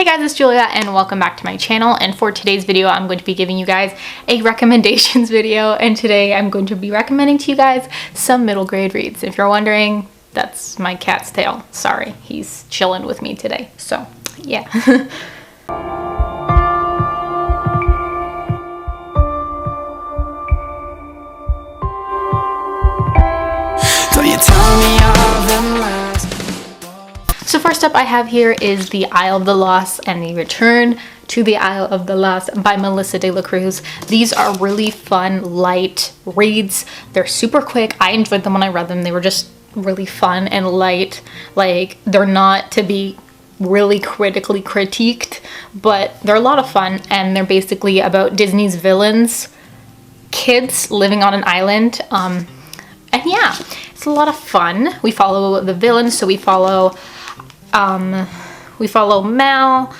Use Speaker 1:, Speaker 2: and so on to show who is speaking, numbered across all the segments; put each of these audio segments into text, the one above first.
Speaker 1: Hey guys, it's Julia and welcome back to my channel, and for today's video I'm going to be giving you guys a recommendations video, and today I'm going to be recommending to you guys some middle grade reads. If you're wondering, that's my cat's tail. Sorry, he's chilling with me today. So yeah. So first up I have here is The Isle of the Lost and The Return to the Isle of the Lost by Melissa de la Cruz. These are really fun, light reads. They're super quick. I enjoyed them when I read them. They were just really fun and light. Like, they're not to be really critically critiqued, but they're a lot of fun, and they're basically about Disney's villains, kids living on an island. And yeah, it's a lot of fun. We follow the villains, so we follow Mal, we follow Mal,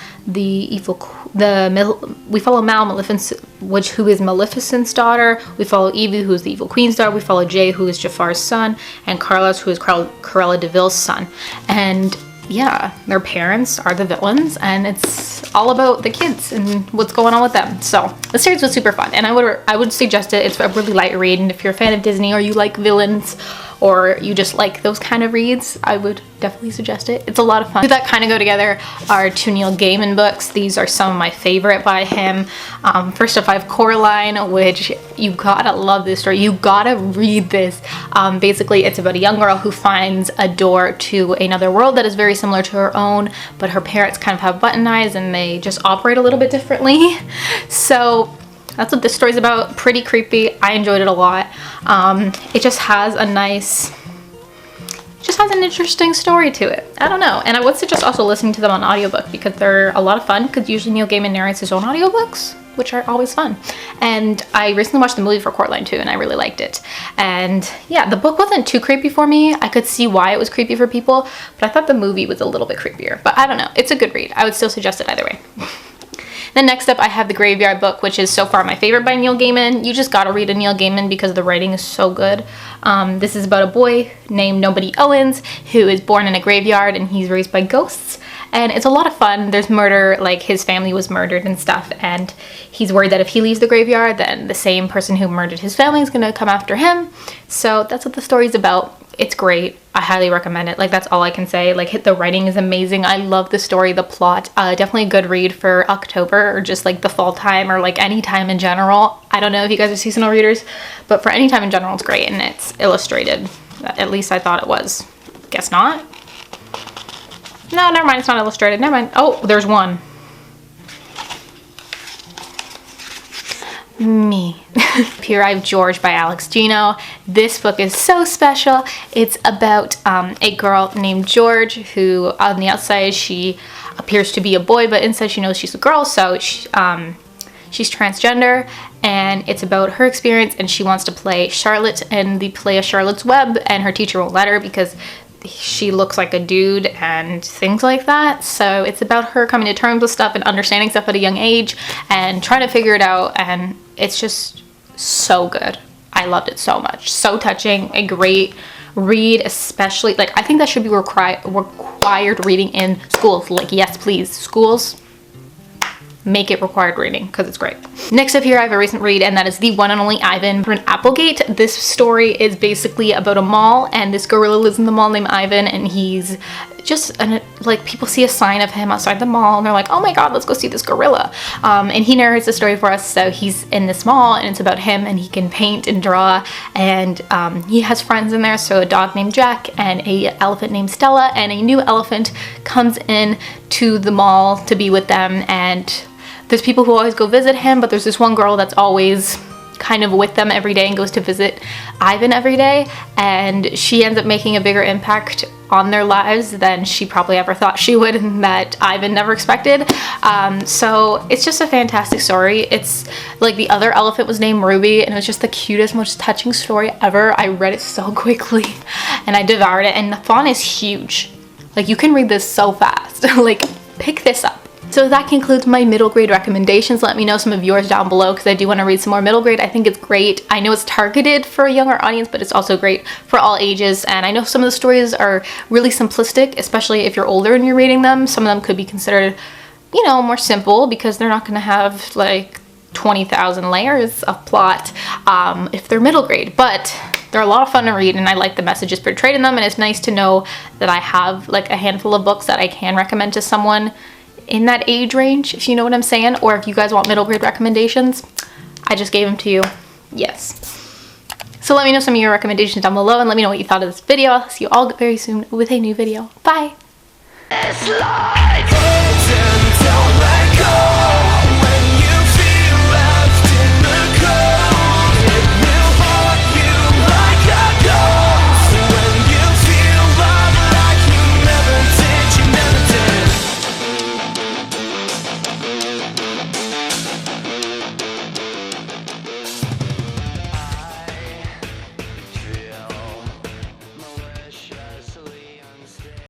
Speaker 1: Maleficent, who is Maleficent's daughter. We follow Evie, who is the Evil Queen's daughter. We follow Jay, who is Jafar's son, and Carlos, who is Cruella de Vil's son. And yeah, their parents are the villains, and it's all about the kids and what's going on with them. So the series was super fun, and I would suggest it. It's a really light read, and if you're a fan of Disney or you like villains, or you just like those kind of reads, I would definitely suggest it. It's a lot of fun. Two that kind of go together are two Neil Gaiman books. These are some of my favorite by him. First up, I have Coraline, which you gotta love this story. You gotta read this. Basically, it's about a young girl who finds a door to another world that is very similar to her own, but her parents kind of have button eyes and they just operate a little bit differently. So that's what this story's about. Pretty creepy. I enjoyed it a lot. It just has a nice, an interesting story to it. I don't know. And I would suggest also listening to them on audiobook because they're a lot of fun, because usually Neil Gaiman narrates his own audiobooks, which are always fun. And I recently watched the movie for Coraline too, and I really liked it. And yeah, the book wasn't too creepy for me. I could see why it was creepy for people, but I thought the movie was a little bit creepier. But I don't know. It's a good read. I would still suggest it either way. Then next up I have The Graveyard Book, which is so far my favorite by Neil Gaiman. You just gotta read a Neil Gaiman because the writing is so good. This is about a boy named Nobody Owens who is born in a graveyard, and he's raised by ghosts. And it's a lot of fun. There's murder, like his family was murdered and stuff, and he's worried that if he leaves the graveyard, then the same person who murdered his family is gonna come after him. So that's what the story's about. It's great. I highly recommend it. Like, that's all I can say. Like, the writing is amazing. I love the story, the plot. Definitely a good read for October, or just like the fall time, or like any time in general. I don't know if you guys are seasonal readers, but for any time in general, it's great, and it's illustrated. At least I thought it was. Guess not. No, never mind. It's not illustrated. Never mind. Oh, there's one. Me. Here I have George by Alex Gino. This book is so special. It's about a girl named George who, on the outside, she appears to be a boy, but inside she knows she's a girl, so she's transgender, and it's about her experience, and she wants to play Charlotte in the play of Charlotte's Web, and her teacher won't let her because she looks like a dude and things like that. So it's about her coming to terms with stuff and understanding stuff at a young age and trying to figure it out, and it's just so good. I loved it so much. So touching. A great read, especially, like, I think that should be required reading in schools. Like, yes please, schools, make it required reading because it's great. Next up here I have a recent read, and that is The One and Only Ivan from Applegate. This story is basically about a mall, and this gorilla lives in the mall named Ivan, and he's just like, people see a sign of him outside the mall and they're like, oh my god, let's go see this gorilla. And he narrates the story for us. So he's in this mall, and it's about him, and he can paint and draw, and he has friends in there. So a dog named Jack, and a elephant named Stella, and a new elephant comes in to the mall to be with them. And there's people who always go visit him, but there's this one girl that's always kind of with them every day and goes to visit Ivan every day, and she ends up making a bigger impact on their lives than she probably ever thought she would, and that Ivan never expected. So it's just a fantastic story. It's like, the other elephant was named Ruby, and it was just the cutest, most touching story ever. I read it so quickly and I devoured it, and the font is huge. Like, you can read this so fast. Like, pick this up. So that concludes my middle grade recommendations. Let me know some of yours down below, because I do want to read some more middle grade. I think it's great. I know it's targeted for a younger audience, but it's also great for all ages. And I know some of the stories are really simplistic, especially if you're older and you're reading them. Some of them could be considered you know, more simple because they're not going to have like 20,000 layers of plot if they're middle grade, but they're a lot of fun to read, and I like the messages portrayed in them, and it's nice to know that I have like a handful of books that I can recommend to someone in that age range, if you know what I'm saying, or if you guys want middle grade recommendations, I just gave them to you. Yes. So let me know some of your recommendations down below, and let me know what you thought of this video. I'll see you all very soon with a new video. Bye!